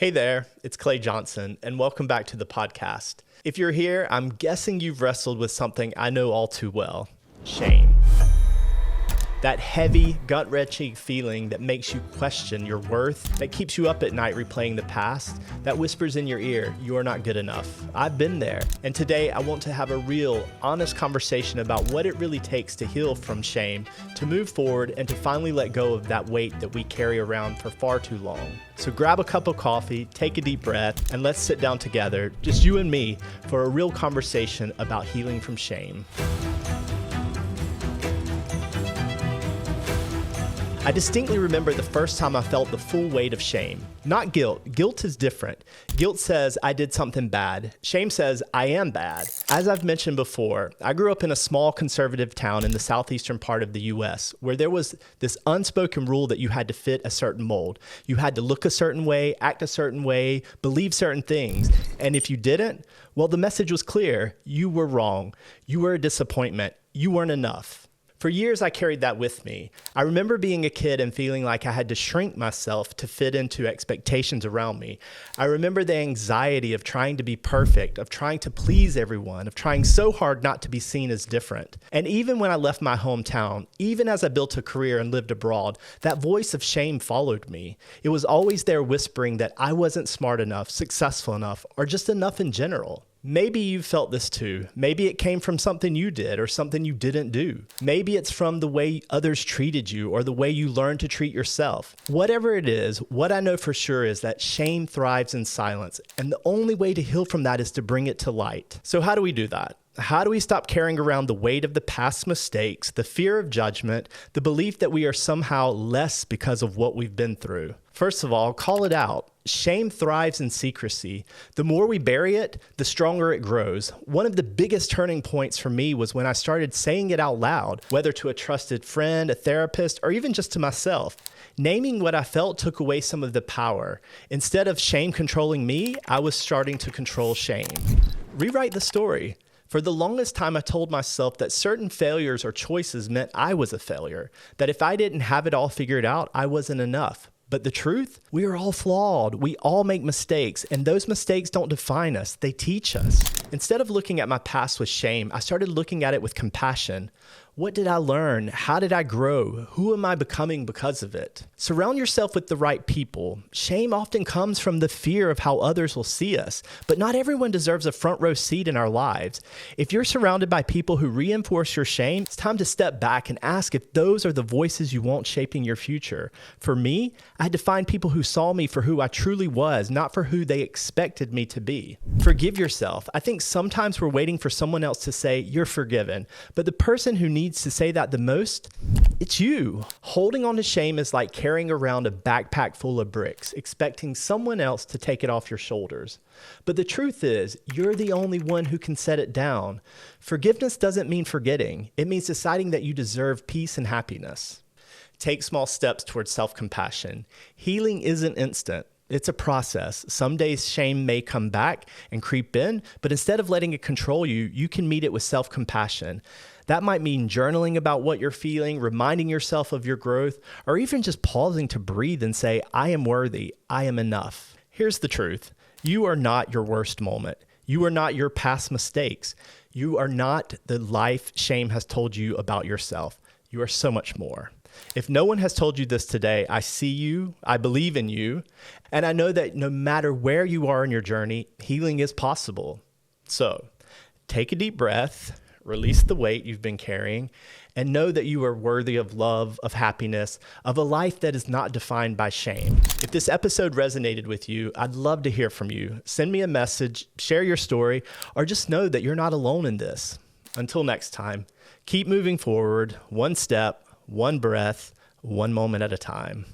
Hey there, it's Clay Johnson, and welcome back to the podcast. If you're here, I'm guessing you've wrestled with something I know all too well: shame. That heavy, gut-wrenching feeling that makes you question your worth, that keeps you up at night replaying the past, that whispers in your ear, you are not good enough. I've been there, and today I want to have a real, honest conversation about what it really takes to heal from shame, to move forward, and to finally let go of that weight that we carry around for far too long. So grab a cup of coffee, take a deep breath, and let's sit down together, just you and me, for a real conversation about healing from shame. I distinctly remember the first time I felt the full weight of shame. Not guilt. Guilt is different. Guilt says I did something bad. Shame says I am bad. As I've mentioned before, I grew up in a small conservative town in the southeastern part of the U.S. where there was this unspoken rule that you had to fit a certain mold. You had to look a certain way, act a certain way, believe certain things. And if you didn't, well, the message was clear. You were wrong. You were a disappointment. You weren't enough. For years, I carried that with me. I remember being a kid and feeling like I had to shrink myself to fit into expectations around me. I remember the anxiety of trying to be perfect, of trying to please everyone, of trying so hard not to be seen as different. And even when I left my hometown, even as I built a career and lived abroad, that voice of shame followed me. It was always there whispering that I wasn't smart enough, successful enough, or just enough in general. Maybe you felt this too. Maybe it came from something you did or something you didn't do. Maybe it's from the way others treated you or the way you learned to treat yourself. Whatever it is, what I know for sure is that shame thrives in silence, and the only way to heal from that is to bring it to light. So how do we do that? How do we stop carrying around the weight of the past mistakes, the fear of judgment, the belief that we are somehow less because of what we've been through? First of all, call it out. Shame thrives in secrecy. The more we bury it, the stronger it grows. One of the biggest turning points for me was when I started saying it out loud, whether to a trusted friend, a therapist, or even just to myself. Naming what I felt took away some of the power. Instead of shame controlling me, I was starting to control shame. Rewrite the story. For the longest time, I told myself that certain failures or choices meant I was a failure, that if I didn't have it all figured out, I wasn't enough. But the truth? We are all flawed. We all make mistakes, and those mistakes don't define us. They teach us. Instead of looking at my past with shame, I started looking at it with compassion. What did I learn? How did I grow? Who am I becoming because of it? Surround yourself with the right people. Shame often comes from the fear of how others will see us, but not everyone deserves a front row seat in our lives. If you're surrounded by people who reinforce your shame, it's time to step back and ask if those are the voices you want shaping your future. For me, I had to find people who saw me for who I truly was, not for who they expected me to be. Forgive yourself. I think sometimes we're waiting for someone else to say, "You're forgiven," but the person who needs to say that the most, it's you. Holding on to shame is like carrying around a backpack full of bricks, expecting someone else to take it off your shoulders. But the truth is, you're the only one who can set it down. Forgiveness doesn't mean forgetting. It means deciding that you deserve peace and happiness. Take small steps towards self-compassion. Healing isn't instant. It's a process. Some days shame may come back and creep in, but instead of letting it control you, you can meet it with self-compassion. That might mean journaling about what you're feeling, reminding yourself of your growth, or even just pausing to breathe and say, I am worthy, I am enough. Here's the truth. You are not your worst moment. You are not your past mistakes. You are not the life shame has told you about yourself. You are so much more. If no one has told you this today, I see you, I believe in you, and I know that no matter where you are in your journey, healing is possible. So take a deep breath, release the weight you've been carrying, and know that you are worthy of love, of happiness, of a life that is not defined by shame. If this episode resonated with you, I'd love to hear from you. Send me a message, share your story, or just know that you're not alone in this. Until next time, keep moving forward, one step, one breath, one moment at a time.